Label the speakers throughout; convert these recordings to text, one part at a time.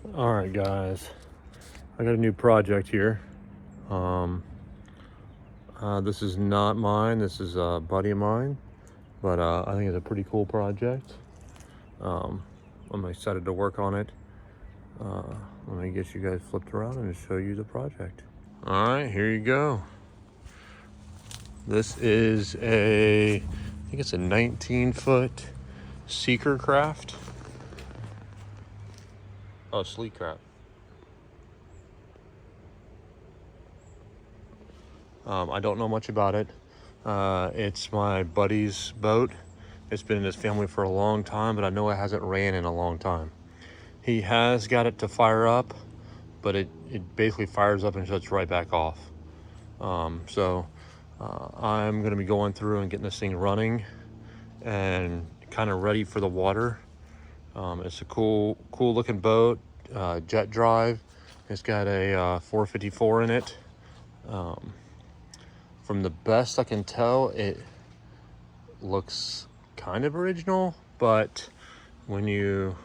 Speaker 1: All right, guys, I got a new project here. This is not mine. This is a buddy of mine, but I think it's a pretty cool project. I'm excited to work on it. Let me get you guys flipped around and show you the project. All right, here you go. This is I think it's a 19-foot Seeker craft. Oh, sleek craft. I don't know much about it. It's my buddy's boat. It's been in his family for a long time, but I know it hasn't ran in a long time. He has got it to fire up, but it basically fires up and shuts right back off. So I'm going to be going through and getting this thing running and kind of ready for the water. It's a cool looking boat, jet drive. It's got a 454 in it. From the best I can tell, it looks kind of original, but when you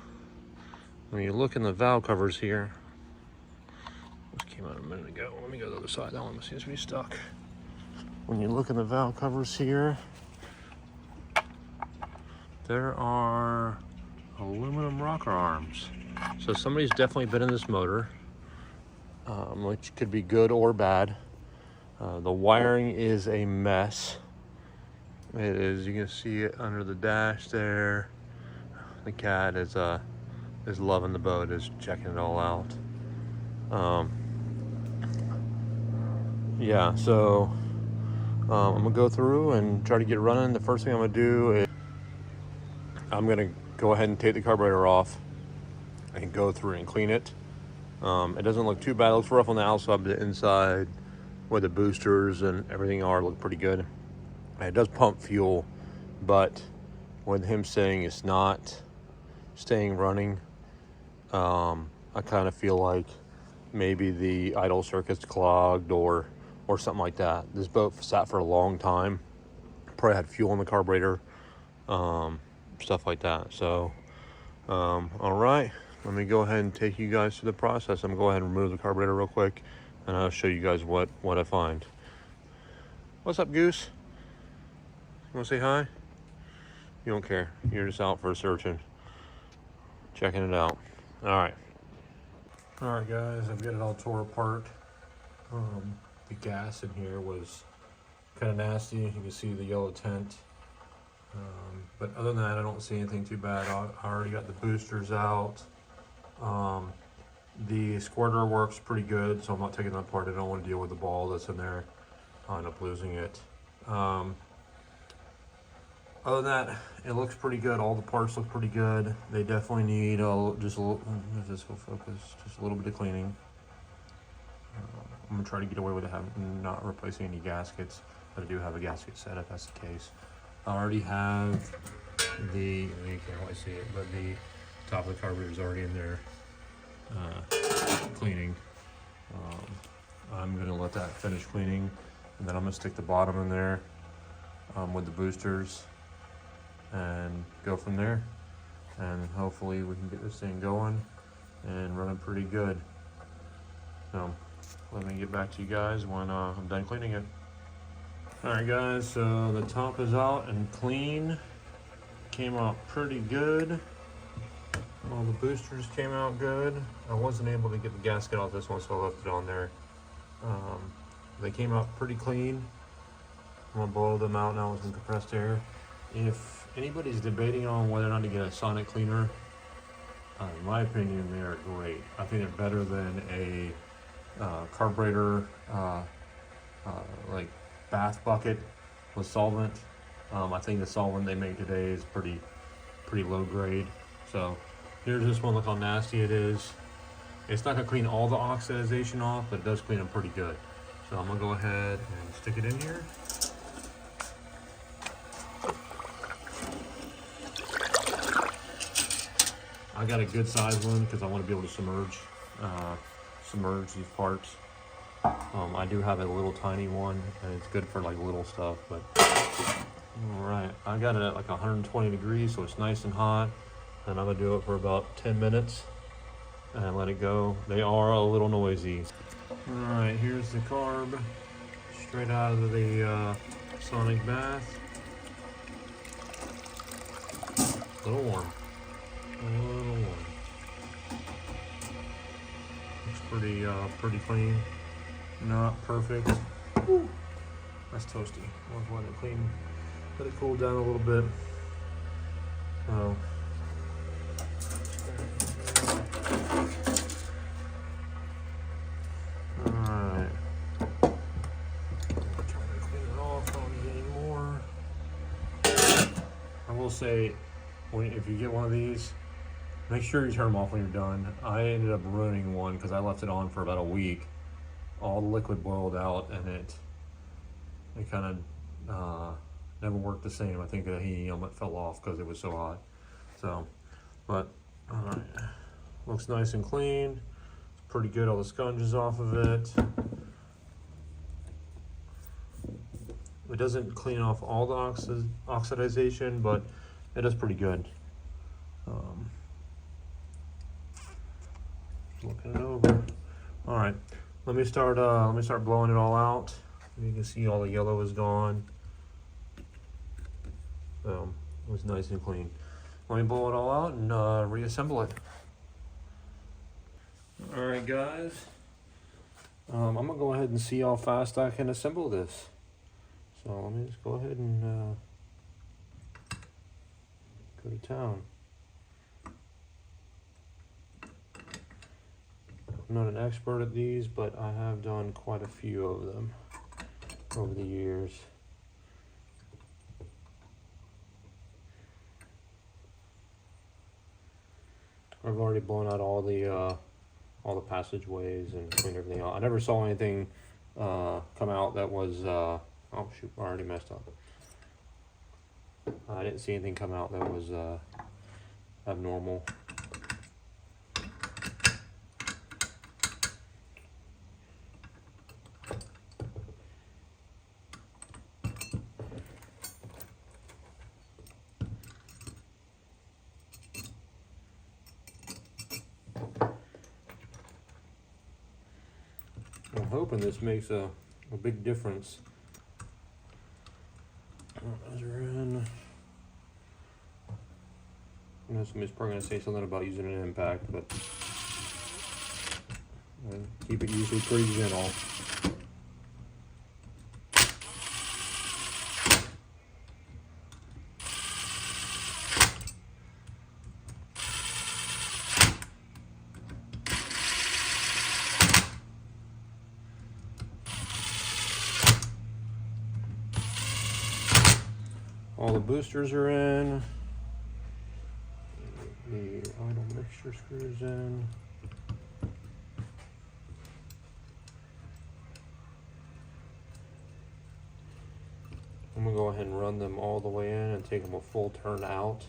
Speaker 1: look in the valve covers here, this came out a minute ago. Let me go to the other side. That one seems to be stuck. When you look in the valve covers here, there are aluminum rocker arms. So somebody's definitely been in this motor, which could be good or bad. The wiring is a mess. It is. You can see it under the dash there. The cat is loving the boat, is checking it all out. Yeah, so I'm gonna go through and try to get it running. The first thing I'm gonna do is I'm gonna go ahead and take the carburetor off and go through and clean it. It doesn't look too bad. It looks rough on the outside, but the inside, where the boosters and everything are, look pretty good. And it does pump fuel, but with him saying it's not staying running, I kind of feel like maybe the idle circuit's clogged or something like that. This boat sat for a long time, probably had fuel in the carburetor, stuff like that. So all right, let me go ahead and take you guys through the process. I'm gonna go ahead and remove the carburetor real quick, and I'll show you guys what I find. What's up, Goose? You want to say hi? You don't care. You're just out for searching, checking it out. All right. All right, guys. I've got it all tore apart. The gas in here was kind of nasty. You can see the yellow tint. But other than that, I don't see anything too bad. I already got the boosters out. The squirter works pretty good, so I'm not taking that apart. I don't want to deal with the ball that's in there. I'll end up losing it. Other than that, it looks pretty good. All the parts look pretty good. They definitely need just a little, if this will focus, just a little bit of cleaning. I'm gonna try to get away with it, not replacing any gaskets, but I do have a gasket set if that's the case. I already have you can't really see it, but the top of the carburetor is already in there cleaning. I'm gonna let that finish cleaning, and then I'm gonna stick the bottom in there with the boosters and go from there. And hopefully we can get this thing going and running pretty good. So let me get back to you guys when I'm done cleaning it. All right, guys, so the top is out and clean. Came out pretty good. All the boosters came out good. I wasn't able to get the gasket off this one, so I left it on there. They came out pretty clean. I'm gonna blow them out now with some compressed air. If anybody's debating on whether or not to get a sonic cleaner, in my opinion, they are great. I think they're better than a carburetor like bath bucket with solvent. I think the solvent they make today is pretty low grade. So here's this one. Look how nasty it is. It's not gonna clean all the oxidization off, but it does clean them pretty good. So I'm gonna go ahead and stick it in here. I got a good size one because I want to be able to submerge these parts. I do have a little tiny one, and it's good for like little stuff. But all right, I got it at like 120 degrees, so it's nice and hot. And I'm gonna do it for about 10 minutes. and let it go. They are a little noisy. All right, here's the carb straight out of the sonic bath. A little warm. A little warm. Looks pretty clean. Not perfect. Woo. That's toasty. I'll let it clean. Let it cool down a little bit. So. Alright. Trying to clean it off. I don't need any more. I will say, if you get one of these, make sure you turn them off when you're done. I ended up ruining one because I left it on for about a week. All the liquid boiled out, and it kind of never worked the same. I think the heating element fell off because it was so hot. So, but all right, looks nice and clean. It's pretty good. All the sponge is off of it. It doesn't clean off all the oxidization, but it does pretty good. Looking it over. All right, let me start blowing it all out. You can see all the yellow is gone. So it was nice and clean. Let me blow it all out and reassemble it. All right, guys. I'm gonna go ahead and see how fast I can assemble this. So let me just go ahead and go to town. I'm not an expert at these, but I have done quite a few of them over the years. I've already blown out all the passageways and cleaned everything out. I never saw anything come out that was oh shoot, I already messed up. I didn't see anything come out that was abnormal. I'm hoping this makes a big difference. Those are in. I know somebody's probably going to say something about using an impact, but keep it usually pretty gentle. All the boosters are in. The idle mixture screws in. I'm gonna go ahead and run them all the way in and take them a full turn out.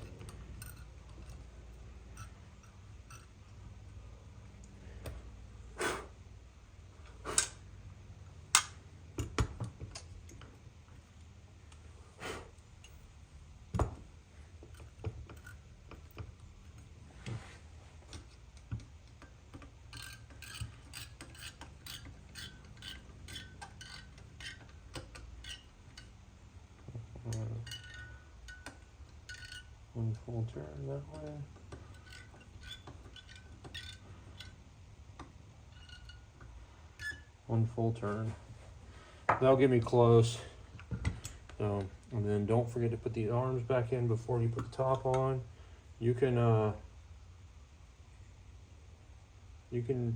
Speaker 1: One full turn that way. One full turn. That'll get me close. So, and then don't forget to put the arms back in before you put the top on. You can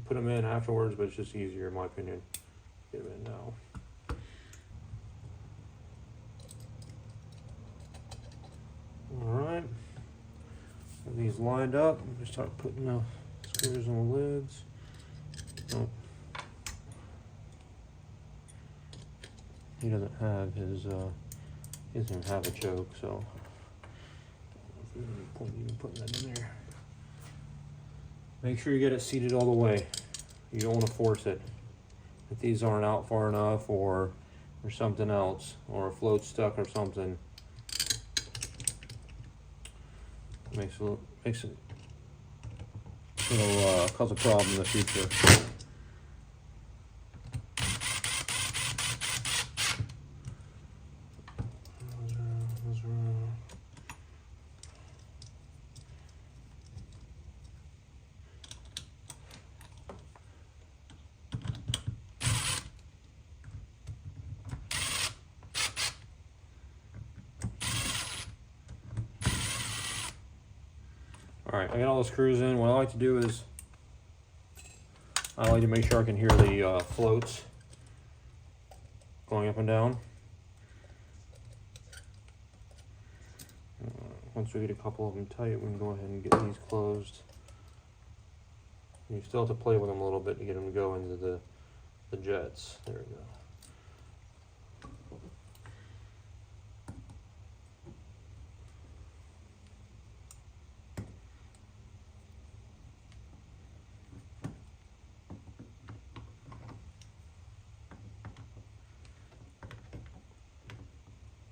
Speaker 1: put them in afterwards, but it's just easier in my opinion. Get them in now. Alright, have these lined up. I'm gonna start putting the screws on the lids. Oh. He doesn't have his, he doesn't even have a choke, so even putting that in there. Make sure you get it seated all the way. You don't want to force it. If these aren't out far enough, or something else, or a float stuck or something. Makes it It'll cause a problem in the future. Alright, I got all the screws in. What I like to do is I like to make sure I can hear the floats going up and down. Once we get a couple of them tight, we can go ahead and get these closed. You still have to play with them a little bit to get them to go into the jets. There we go.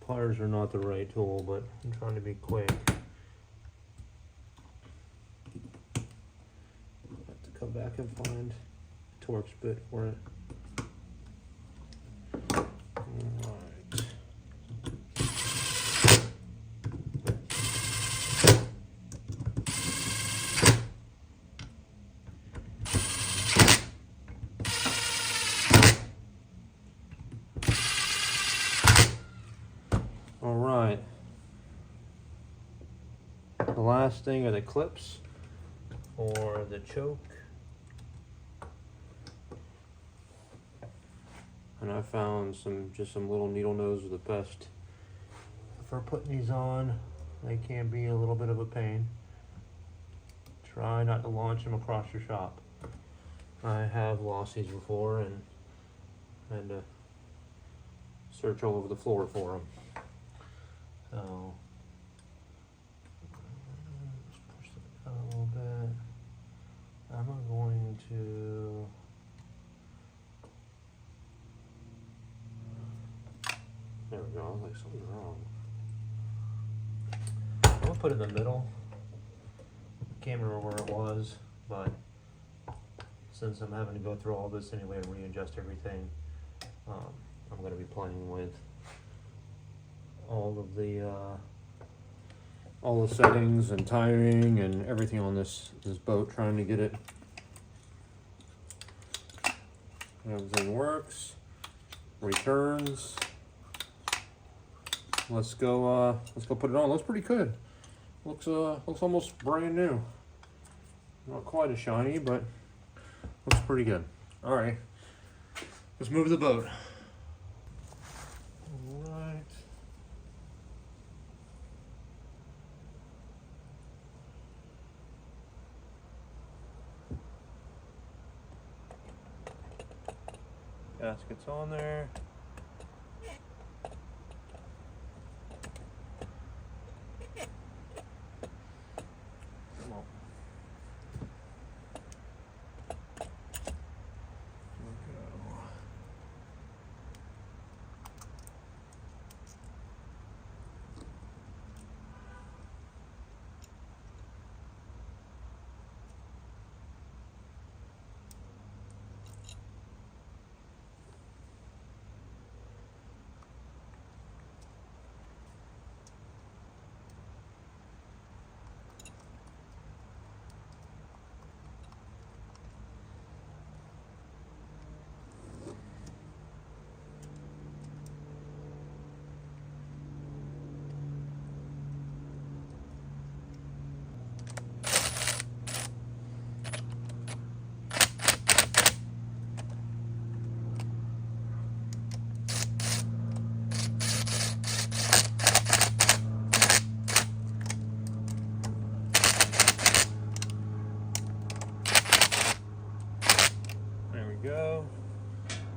Speaker 1: Pliers are not the right tool, but I'm trying to be quick. Have to come back and find a Torx bit for it. Alright. Alright. The last thing are the clips for the choke. And I found some little needle nose are the best for putting these on. They can be a little bit of a pain. Try not to launch them across your shop. I have lost these before and had to search all over the floor for them. So just push that out a little bit. I'm going to there we go. I was like, something's wrong. I'm gonna put it in the middle. Can't remember where it was, but since I'm having to go through all this anyway and readjust everything, I'm gonna be playing with all the settings and timing and everything on this boat, trying to get it everything works, returns. Let's go put it on. Looks pretty good. Looks almost brand new. Not quite as shiny, but looks pretty good. All right, let's move the boat. All right. Gaskets on there. Come on. Go.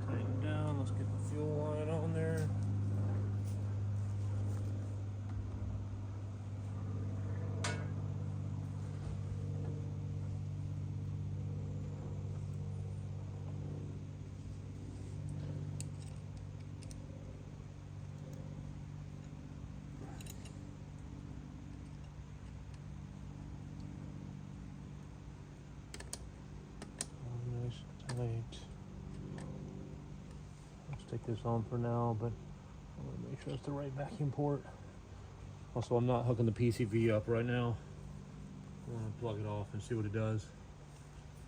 Speaker 1: Tighten down. Let's get the fuel line on there. Right. Let's take this on for now, but I want to make sure it's the right vacuum port. Also, I'm not hooking the PCV up right now. I want to plug it off and see what it does.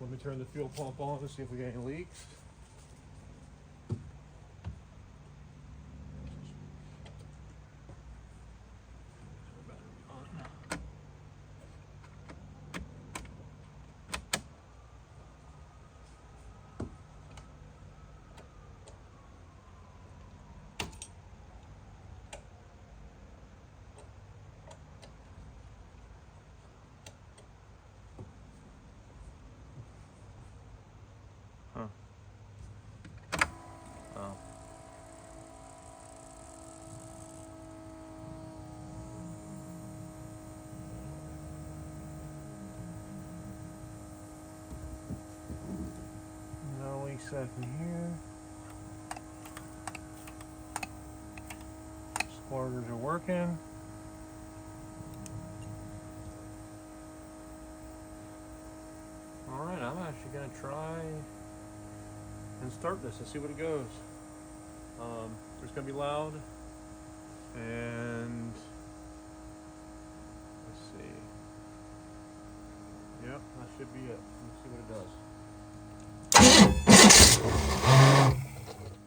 Speaker 1: Let me turn the fuel pump on to see if we get any leaks. Huh. Oh. No leak second here. Squirters are working. Alright, I'm actually going to try and start this and see what it goes. It's going to be loud, and let's see. Yep, that should be it. Let's see what it does.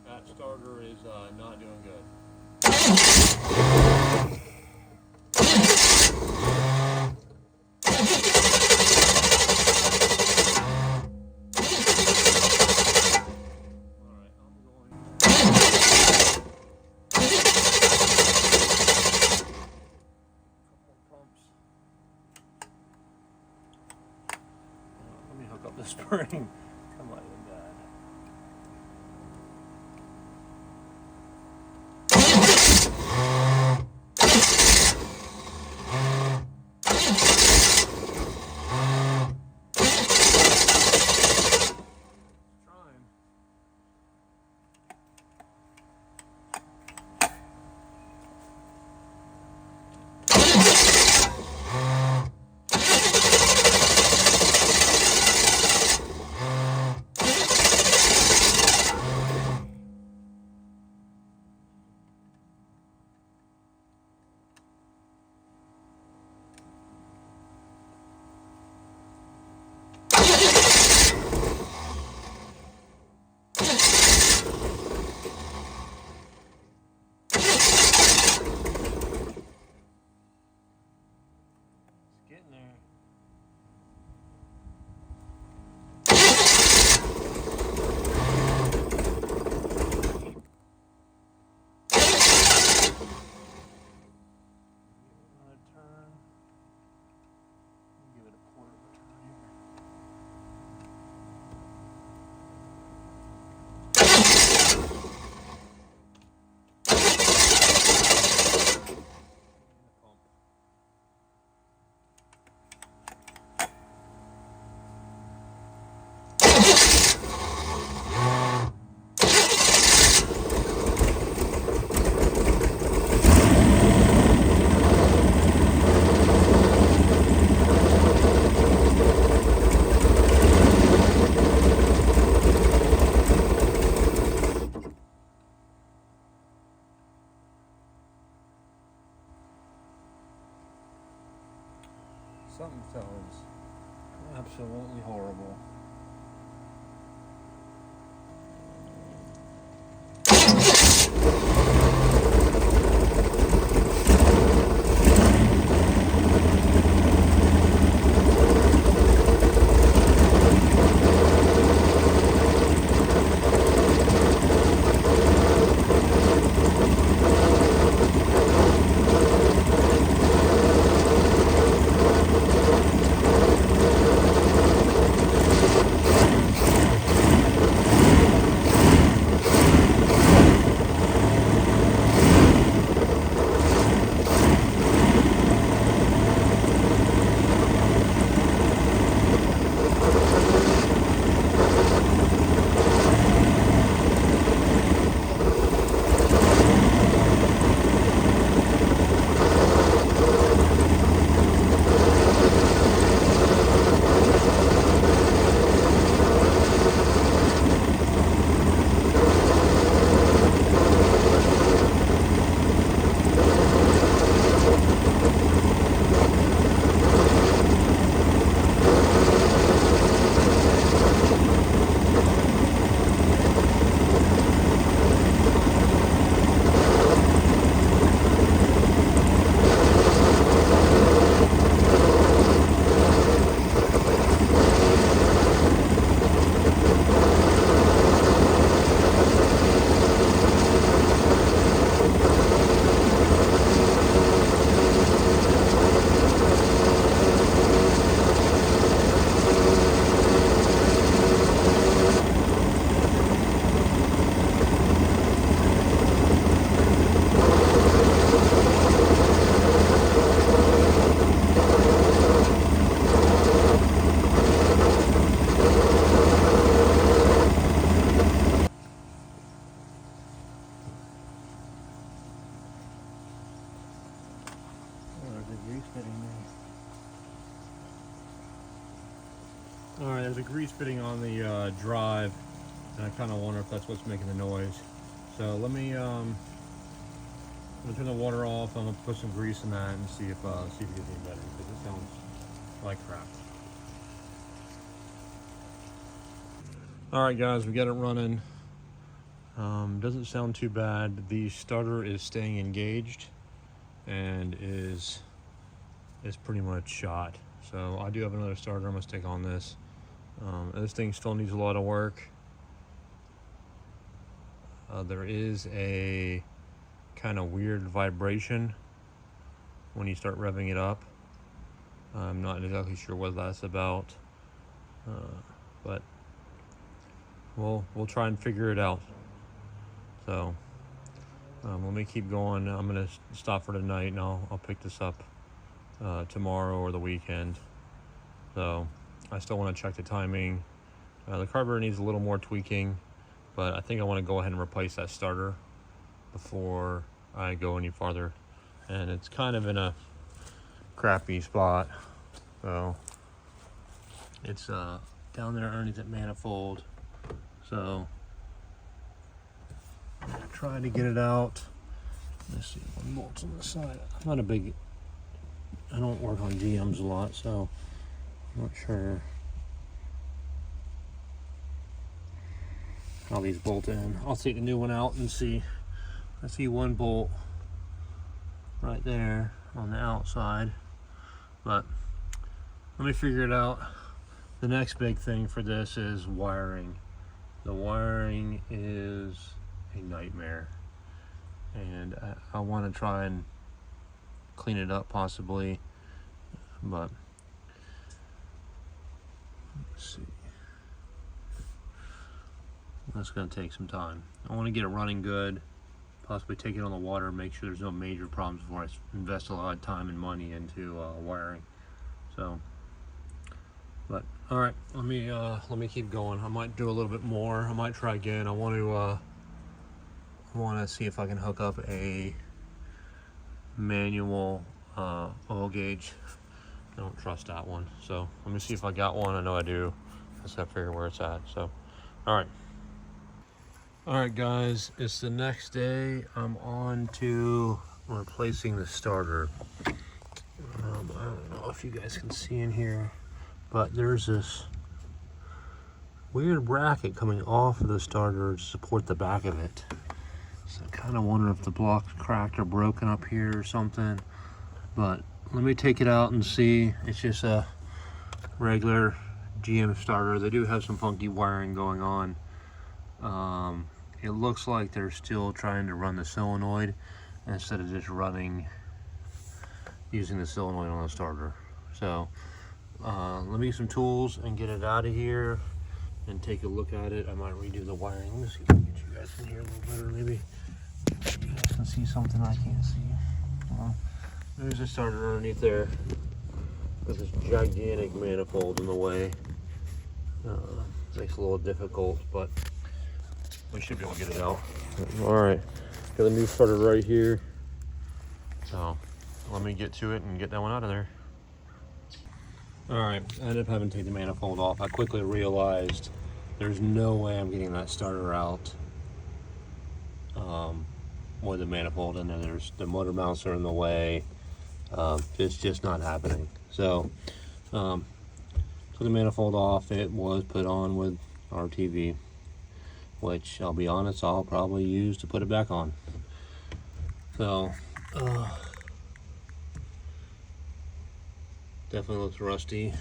Speaker 1: That starter is not doing good. Up the spring. Come on, Dad. Something sounds absolutely horrible. grease fitting on the drive, and I kind of wonder if that's what's making the noise. So let me I'm gonna turn the water off. I'm gonna put some grease in that and see if it gets any better, because it sounds like crap. All right, guys, we got it running. Doesn't sound too bad. The starter is staying engaged and is pretty much shot. So I do have another starter I'm gonna stick on this. This thing still needs a lot of work. There is a kind of weird vibration when you start revving it up. I'm not exactly sure what that's about, but we'll try and figure it out. So let me keep going. I'm gonna stop for tonight, and I'll pick this up tomorrow or the weekend. So I still want to check the timing. The carburetor needs a little more tweaking, but I think I want to go ahead and replace that starter before I go any farther. And it's kind of in a crappy spot, so it's down there underneath that manifold. So I'm gonna try to get it out. Let's see, one bolt's on the side. I don't work on GMs a lot, so I'm not sure how these bolt in. I'll take the new one out and see. I see one bolt right there on the outside, but let me figure it out. The next big thing for this is wiring. The wiring is a nightmare, and I want to try and clean it up possibly, but let's see. That's going to take some time. I want to get it running good, possibly take it on the water, make sure there's no major problems before I invest a lot of time and money into wiring. So, but all right, let me keep going. I might do a little bit more. I might try again. I want to see if I can hook up a manual oil gauge. I don't trust that one, so let me see if I got one. I know I do. I just gotta figure where it's at. So, all right, guys, it's the next day. I'm on to replacing the starter. I don't know if you guys can see in here, but there's this weird bracket coming off of the starter to support the back of it. So I kind of wonder if the block's cracked or broken up here or something. But let me take it out and see. It's just a regular GM starter. They do have some funky wiring going on. It looks like they're still trying to run the solenoid instead of just using the solenoid on the starter. So let me get some tools and get it out of here and take a look at it. I might redo the wiring. Let me see if I can get you guys in here a little better. Maybe you guys can see something I can't see. There's a starter underneath there with this gigantic manifold in the way. Makes it a little difficult, but we should be able to get it out. All right, got the new starter right here. So let me get to it and get that one out of there. All right, I ended up having to take the manifold off. I quickly realized there's no way I'm getting that starter out with the manifold in there. There's the motor mounts are in the way. It's just not happening. So took the manifold off. It was put on with RTV, which I'll be honest, I'll probably use to put it back on. So definitely looks rusty.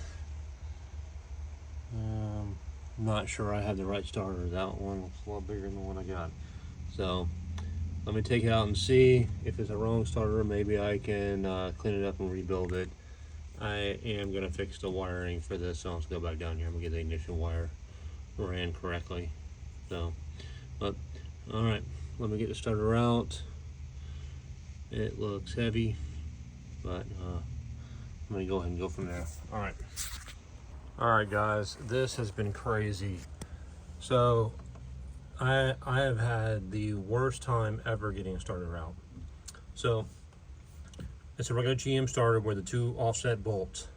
Speaker 1: Not sure I have the right starter. That one looks a lot bigger than the one I got. So let me take it out and see if it's a wrong starter. Maybe I can clean it up and rebuild it. I am going to fix the wiring for this, so let's go back down here. I'm going to get the ignition wire ran correctly. So, but all right, let me get the starter out. It looks heavy, but I'm going to go ahead and go from there. All right, guys, this has been crazy. So I have had the worst time ever getting a starter out. So it's a regular GM starter with the two offset bolts.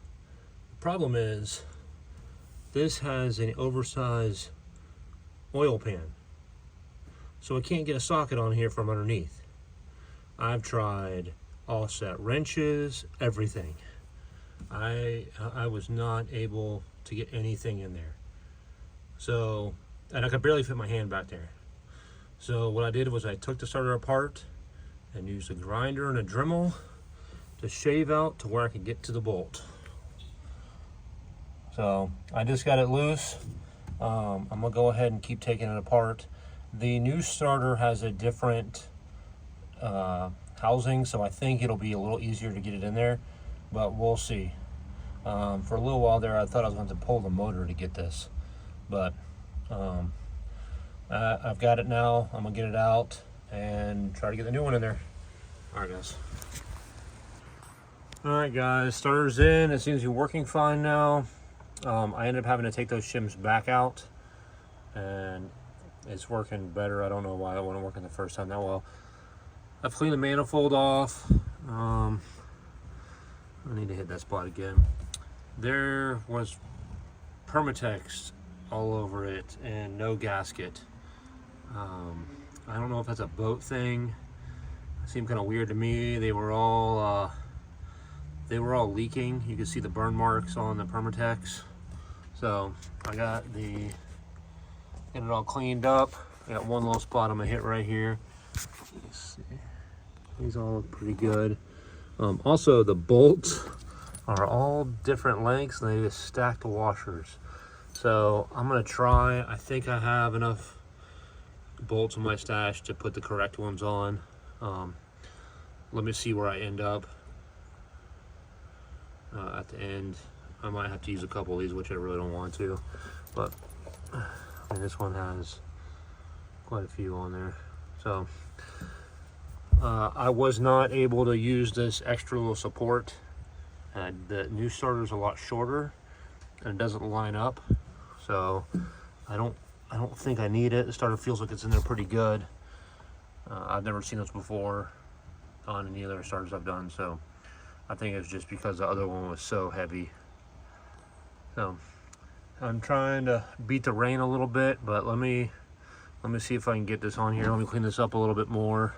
Speaker 1: The problem is this has an oversized oil pan, so I can't get a socket on here from underneath. I've tried offset wrenches, everything. I was not able to get anything in there. So, and I could barely fit my hand back there. So what I did was I took the starter apart and used a grinder and a Dremel to shave out to where I could get to the bolt. So I just got it loose. I'm gonna go ahead and keep taking it apart. The new starter has a different housing, so I think it'll be a little easier to get it in there, but we'll see. For a little while there, I thought I was going to pull the motor to get this, but I've got it now. I'm gonna get it out and try to get the new one in there. All right, guys. All right, guys, starter's in. It seems to be working fine now. I ended up having to take those shims back out, and it's working better. I don't know why it wasn't working the first time that well. I've cleaned the manifold off. I need to hit that spot again. There was Permatex all over it and no gasket. I don't know if that's a boat thing. It seemed kind of weird to me. They were all leaking. You can see the burn marks on the Permatex. So I got it all cleaned up. I got one little spot I'm gonna hit right here. Let's see. These all look pretty good. Also, the bolts are all different lengths and they just stacked washers. So I'm gonna try. I think I have enough bolts in my stash to put the correct ones on. Let me see where I end up at the end. I might have to use a couple of these, which I really don't want to, but I mean, this one has quite a few on there. So I was not able to use this extra little support. The new starter is a lot shorter and it doesn't line up, so I don't think I need it. The starter feels like it's in there pretty good. I've never seen this before on any other starters I've done, so I think it's just because the other one was so heavy. So I'm trying to beat the rain a little bit, but let me see if I can get this on here. Let me clean this up a little bit more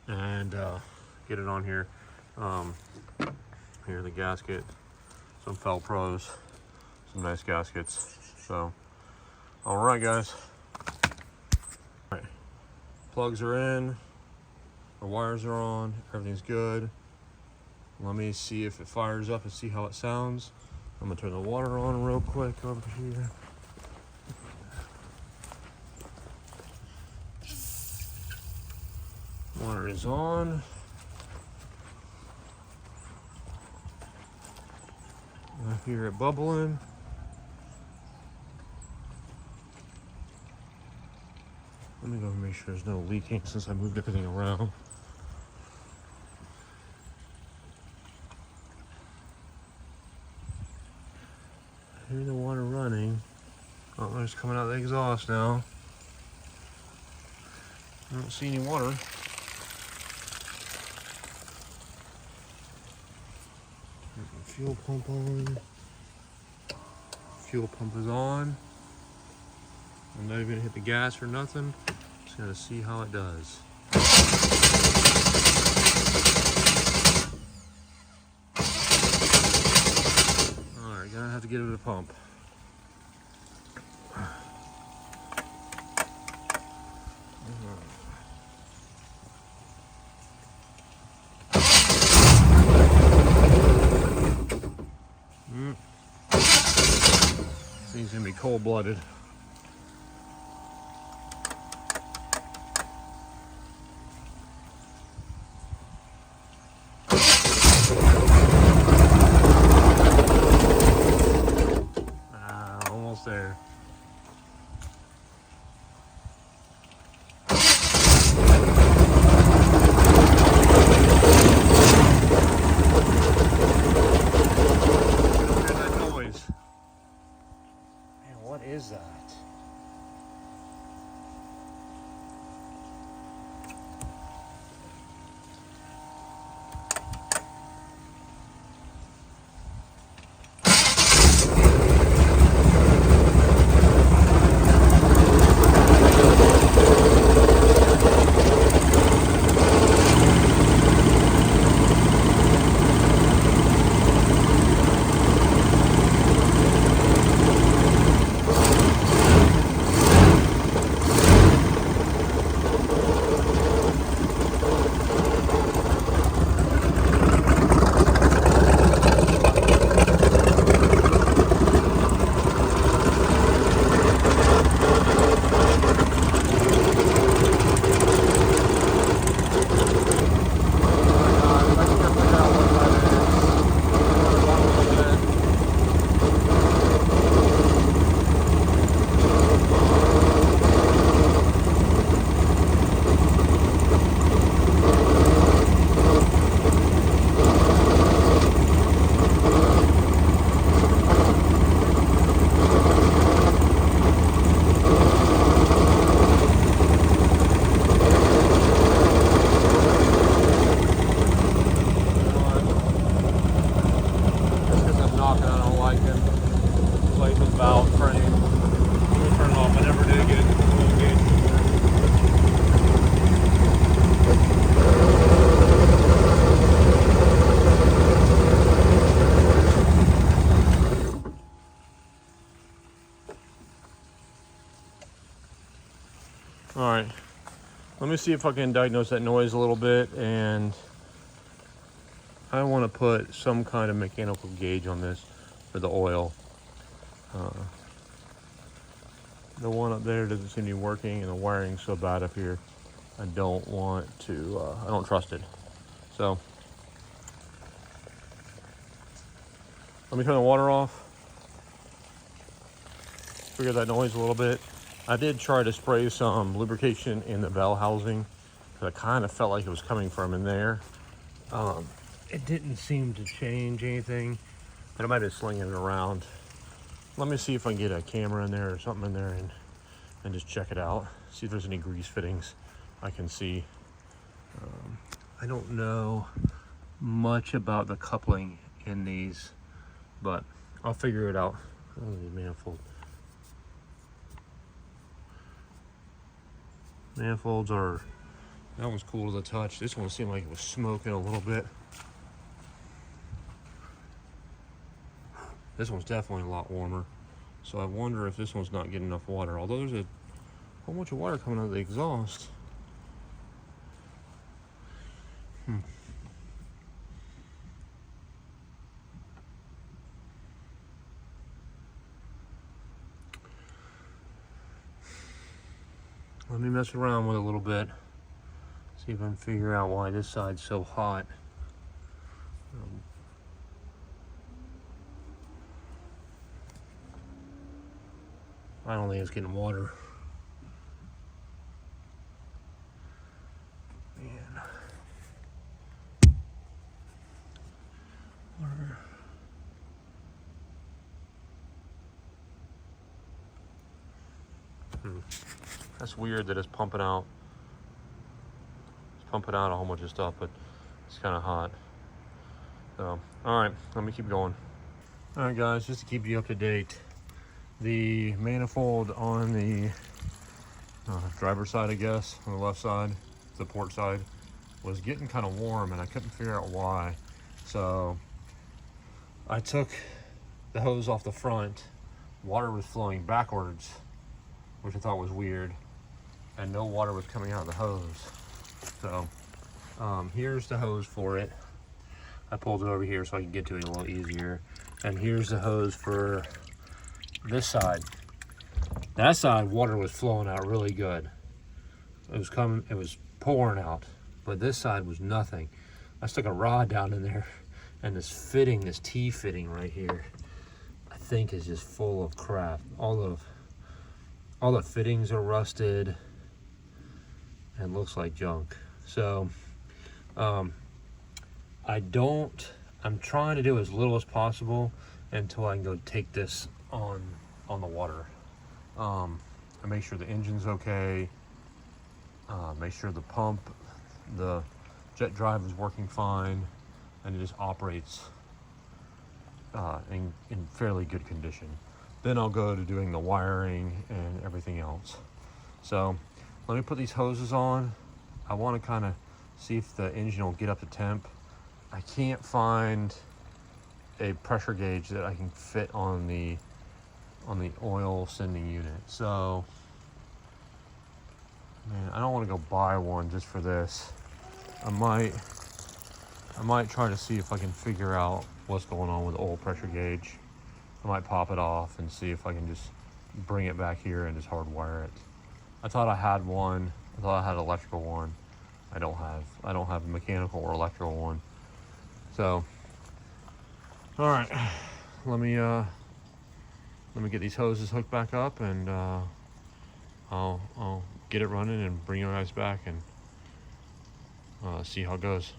Speaker 1: and get it on here. Here, the gasket, some Felpros, some nice gaskets. So, all right, guys. All right, plugs are in, the wires are on, everything's good. Let me see if it fires up and see how it sounds. I'm gonna turn the water on real quick over here. Water is on. I hear it bubbling. Let me go make sure there's no leaking since I moved everything around. I hear the water running. Oh, it's coming out of the exhaust now. I don't see any water. Fuel pump on. Fuel pump is on. I'm not even gonna hit the gas or nothing. Just gonna see how it does. Alright, gonna have to get it to the pump. He's gonna be cold-blooded. Almost there. What is that? All right, let me see if I can diagnose that noise a little bit, and I want to put some kind of mechanical gauge on this for the oil. The one up there doesn't seem to be working, and the wiring's so bad up here. I don't want to, I don't trust it. So let me turn the water off, figure that noise a little bit. I did try to spray some lubrication in the bell housing, because I kind of felt like it was coming from in there. It didn't seem to change anything, but I might have slinging it around. Let me see if I can get a camera in there or something in there and just check it out. See if there's any grease fittings I can see. I don't know much about the coupling in these, but I'll figure it out. Oh, the manifold. Manifolds are, that one's cool to the touch. This one seemed like it was smoking a little bit. This one's definitely a lot warmer. So I wonder if this one's not getting enough water. Although there's a whole bunch of water coming out of the exhaust. Let me mess around with it a little bit. See if I can figure out why this side's so hot. I don't think it's getting water. Man. Water. That's weird that it's pumping out. It's pumping out a whole bunch of stuff, but it's kind of hot. So, all right, let me keep going. All right, guys, just to keep you up to date, the manifold on the driver's side, I guess, on the left side, the port side, was getting kind of warm, and I couldn't figure out why. So I took the hose off the front. Water was flowing backwards, which I thought was weird, and no water was coming out of the hose. So here's the hose for it. I pulled it over here so I can get to it a little easier. And here's the hose for this side. That side, water was flowing out really good. It was pouring out, but this side was nothing. I stuck a rod down in there, and this fitting, this T fitting right here, I think is just full of crap. All the fittings are rusted and looks like junk. So I'm trying to do as little as possible until I can go take this on the water. I make sure the engine's okay. Make sure the pump, the jet drive is working fine, and it just operates in fairly good condition. Then I'll go to doing the wiring and everything else. So let me put these hoses on. I want to kind of see if the engine will get up to temp. I can't find a pressure gauge that I can fit on the oil sending unit. So, man, I don't want to go buy one just for this. I might try to see if I can figure out what's going on with the oil pressure gauge. I might pop it off and see if I can just bring it back here and just hardwire it. I thought I had one. I thought I had an electrical one. I don't have a mechanical or electrical one. So, all right, let me get these hoses hooked back up, and I'll get it running and bring you guys back and see how it goes.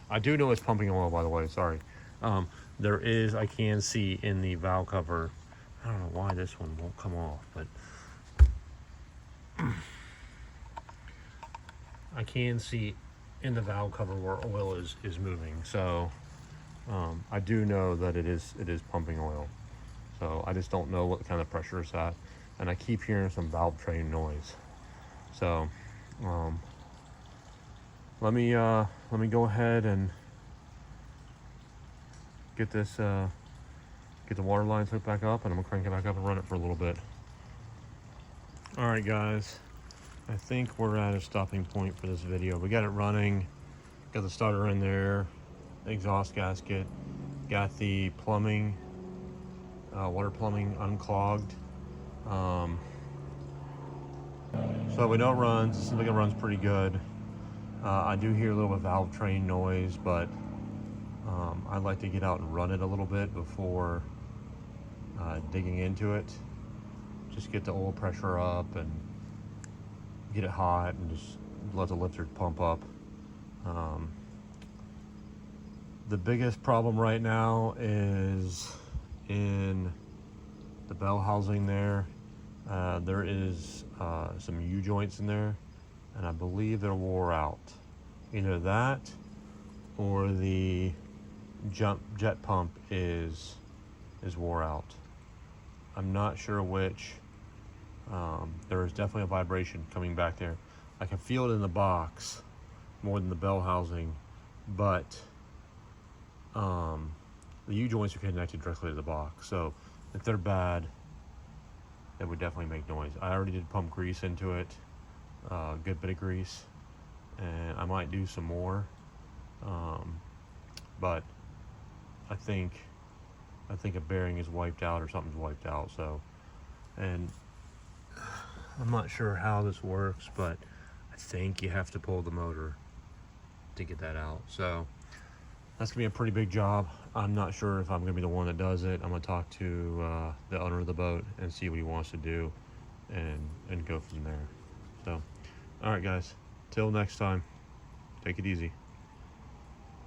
Speaker 1: I do know it's pumping oil, by the way. Sorry. There is, I can see in the valve cover. I don't know why this one won't come off, but I can see in the valve cover where oil is moving. So I do know that it is pumping oil. So I just don't know what kind of pressure it's at, and I keep hearing some valve train noise. So let me go ahead and get this get the water lines hooked back up, and I'm gonna crank it back up and run it for a little bit. All right, guys, I think we're at a stopping point for this video. We got it running, got the starter in there, exhaust gasket, got the plumbing, water plumbing unclogged. So we know it runs. It seems like it runs pretty good. I do hear a little bit of valve train noise, but I'd like to get out and run it a little bit before digging into it. Just get the oil pressure up and get it hot and just let the lifter pump up. The biggest problem right now is in the bell housing there. There is some U-joints in there, and I believe they're wore out. Either that or the jet pump is wore out. I'm not sure which. There is definitely a vibration coming back there. I can feel it in the box more than the bell housing, but the U-joints are connected directly to the box. So if they're bad, it would definitely make noise. I already did pump grease into it, a good bit of grease, and I might do some more. But I think a bearing is wiped out or something's wiped out. So, and I'm not sure how this works, but I think you have to pull the motor to get that out. So that's gonna be a pretty big job. I'm not sure if I'm gonna be the one that does it. I'm gonna talk to the owner of the boat and see what he wants to do, and go from there. So, all right, guys. Till next time. Take it easy.